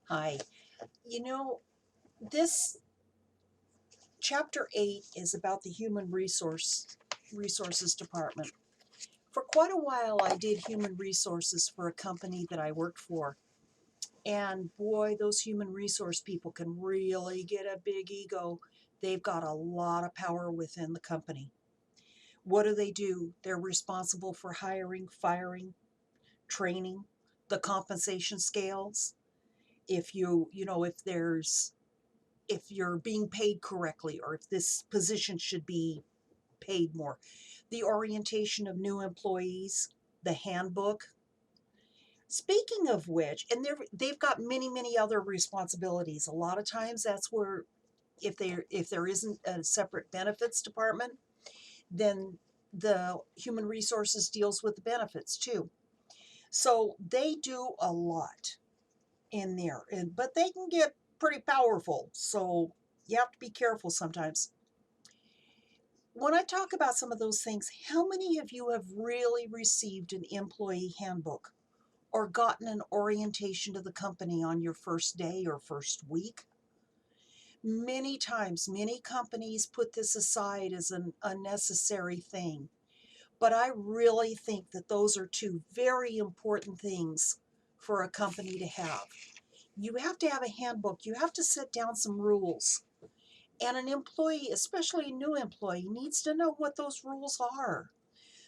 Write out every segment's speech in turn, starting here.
Hi. You know, this chapter 8 is about the human resources department. For quite a while I did human resources for a company that I worked for. And boy, those human resource people can really get a big ego. They've got a lot of power within the company. What do? They're responsible for hiring, firing, training, the compensation scales. If you're being paid correctly or if this position should be paid more. The orientation of new employees, the handbook. Speaking of which, and they've got many other responsibilities. A lot of times that's where if there isn't a separate benefits department, then the human resources deals with the benefits too. So they do a lot in there, but they can get pretty powerful. So you have to be careful sometimes. When I talk about some of those things, how many of you have really received an employee handbook or gotten an orientation to the company on your first day or first week? Many times, many companies put this aside as an unnecessary thing, but I really think that those are two very important things for a company to have. You have to have a handbook, you have to set down some rules. And an employee, especially a new employee, needs to know what those rules are.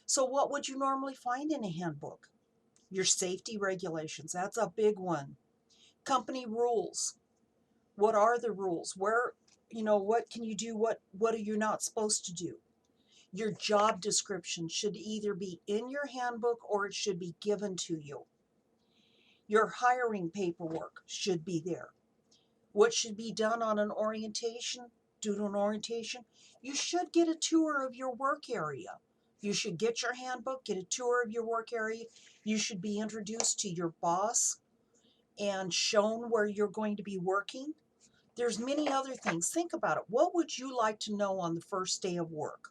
So, what would you normally find in a handbook? Your safety regulations, that's a big one. Company rules. What are the rules? What can you do? What are you not supposed to do? Your job description should either be in your handbook or it should be given to you. Your hiring paperwork should be there. What should be done on an orientation? Due to an orientation, you should get a tour of your work area. You should get your handbook, get a tour of your work area. You should be introduced to your boss and shown where you're going to be working. There's many other things. Think about it. What would you like to know on the first day of work?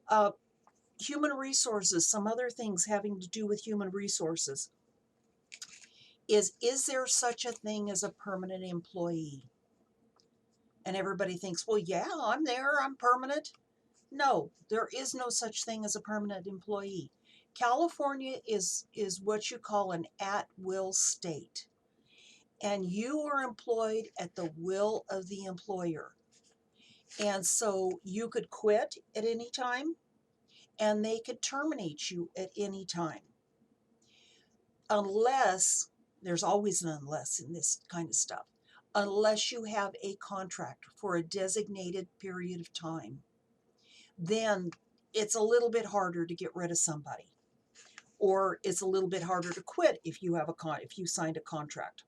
Uh, Human resources, some other things having to do with human resources. Is there such a thing as a permanent employee? And everybody thinks, well, yeah, I'm there, I'm permanent. No, there is no such thing as a permanent employee. California is what you call an at-will state, and you are employed at the will of the employer. And so you could quit at any time, and they could terminate you at any time. Unless, there's always an unless in this kind of stuff, unless you have a contract for a designated period of time, then it's a little bit harder to get rid of somebody, or it's a little bit harder to quit if if you signed a contract.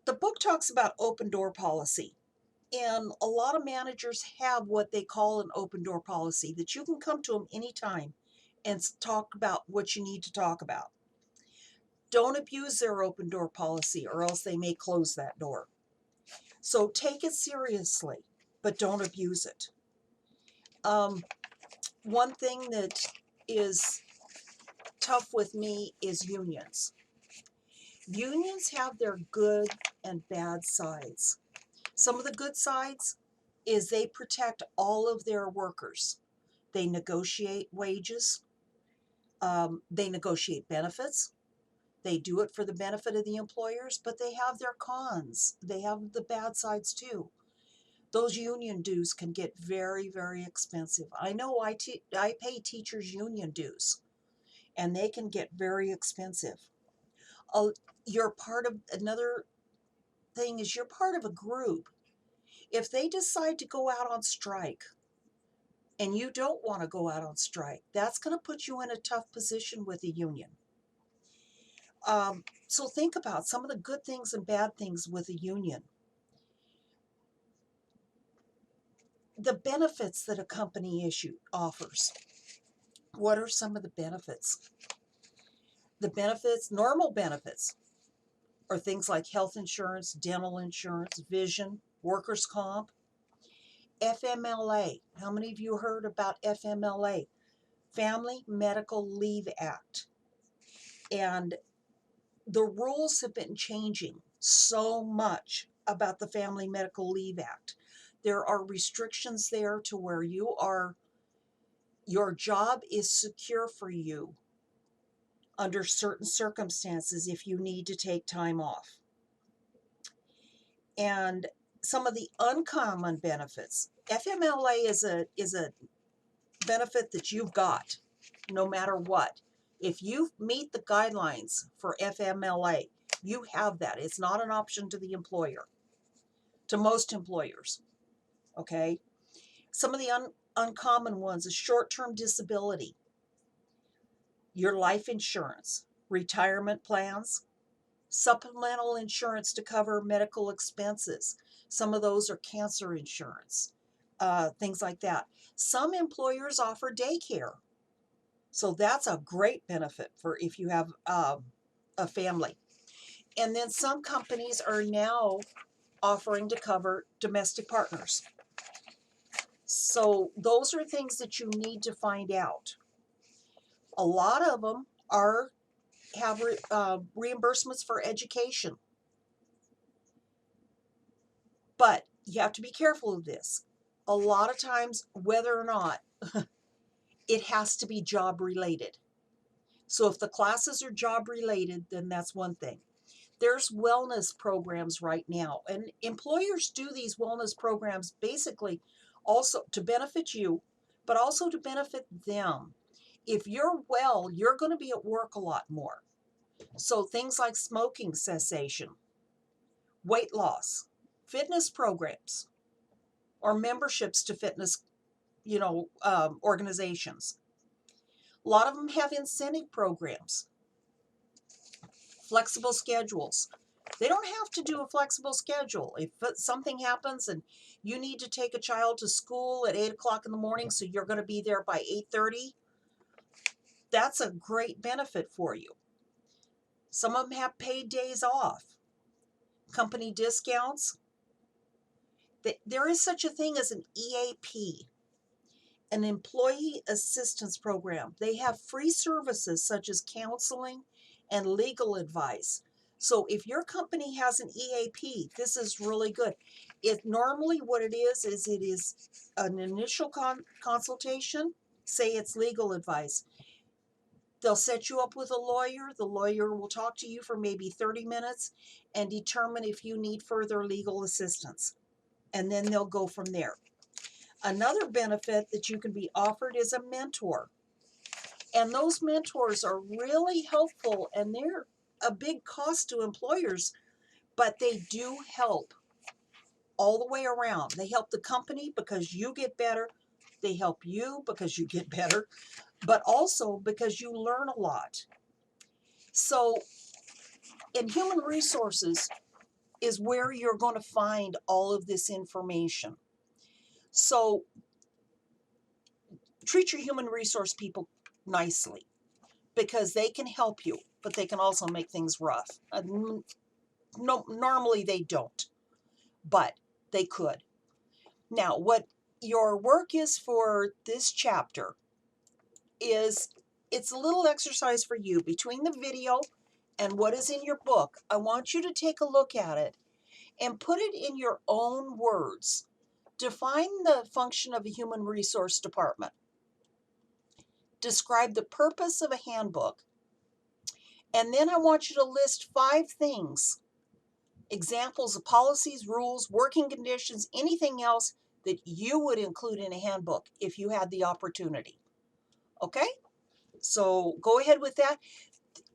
The book talks about open door policy, and a lot of managers have what they call an open door policy that you can come to them anytime and talk about what you need to talk about. Don't abuse their open door policy or else they may close that door. So take it seriously, but don't abuse it. One thing that is tough with me is unions. Unions have their good and bad sides. Some of the good sides is they protect all of their workers. They negotiate wages, they negotiate benefits. They do it for the benefit of the employers, but they have their cons. They have the bad sides too. Those union dues can get very expensive. I know I pay teachers union dues, and they can get very expensive. Uh, you're part of another thing is you're part of a group. If they decide to go out on strike and you don't want to go out on strike, that's going to put you in a tough position with the union. So think about some of the good things and bad things with a union. The benefits that a company offers. What are some of the benefits? The benefits, normal benefits, are things like health insurance, dental insurance, vision, workers' comp, FMLA. How many of you heard about FMLA? Family Medical Leave Act. And the rules have been changing so much about the Family Medical Leave Act. There are restrictions there to where your job is secure for you under certain circumstances if you need to take time off. And some of the uncommon benefits, FMLA is a benefit that you've got no matter what. If you meet the guidelines for FMLA, you have that. It's not an option to the employer, to most employers. Okay. Some of the uncommon ones is short-term disability, your life insurance, retirement plans, supplemental insurance to cover medical expenses. Some of those are cancer insurance, things like that. Some employers offer daycare. So that's a great benefit for if you have a family. And then some companies are now offering to cover domestic partners. So those are things that you need to find out. A lot of them have reimbursements for education. But you have to be careful of this. A lot of times, whether or not it has to be job related. So if the classes are job related, then that's one thing. There's wellness programs right now, and employers do these wellness programs basically also to benefit you, but also to benefit them. If you're well, you're going to be at work a lot more. So things like smoking cessation, weight loss, fitness programs, or memberships to fitness, organizations. A lot of them have incentive programs, flexible schedules. They don't have to do a flexible schedule. If something happens and you need to take a child to school at 8 o'clock in the morning, so you're going to be there by 8:30, that's a great benefit for you. Some of them have paid days off, company discounts. There is such a thing as an EAP, an employee assistance program. They have free services such as counseling and legal advice. So if your company has an EAP, this is really good. Normally what it is it is an initial consultation, say it's legal advice. They'll set you up with a lawyer. The lawyer will talk to you for maybe 30 minutes and determine if you need further legal assistance. And then they'll go from there. Another benefit that you can be offered is a mentor. And those mentors are really helpful, and they're a big cost to employers, but they do help all the way around. They help the company because you get better. They help you because you get better, but also because you learn a lot. So in human resources is where you're going to find all of this information. So treat your human resource people nicely, because they can help you, but they can also make things rough. No, normally they don't, but they could. Now, what your work is for this chapter is, it's a little exercise for you between the video and what is in your book. I want you to take a look at it and put it in your own words. Define the function of a human resource department. Describe the purpose of a handbook. And then I want you to list 5 things, examples of policies, rules, working conditions, anything else that you would include in a handbook if you had the opportunity. Okay? So go ahead with that.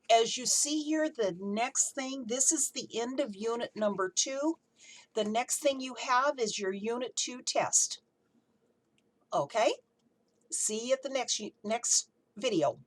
As you see here, the next thing, this is the end of unit number 2. The next thing you have is your unit 2 test. Okay? See you at the next video.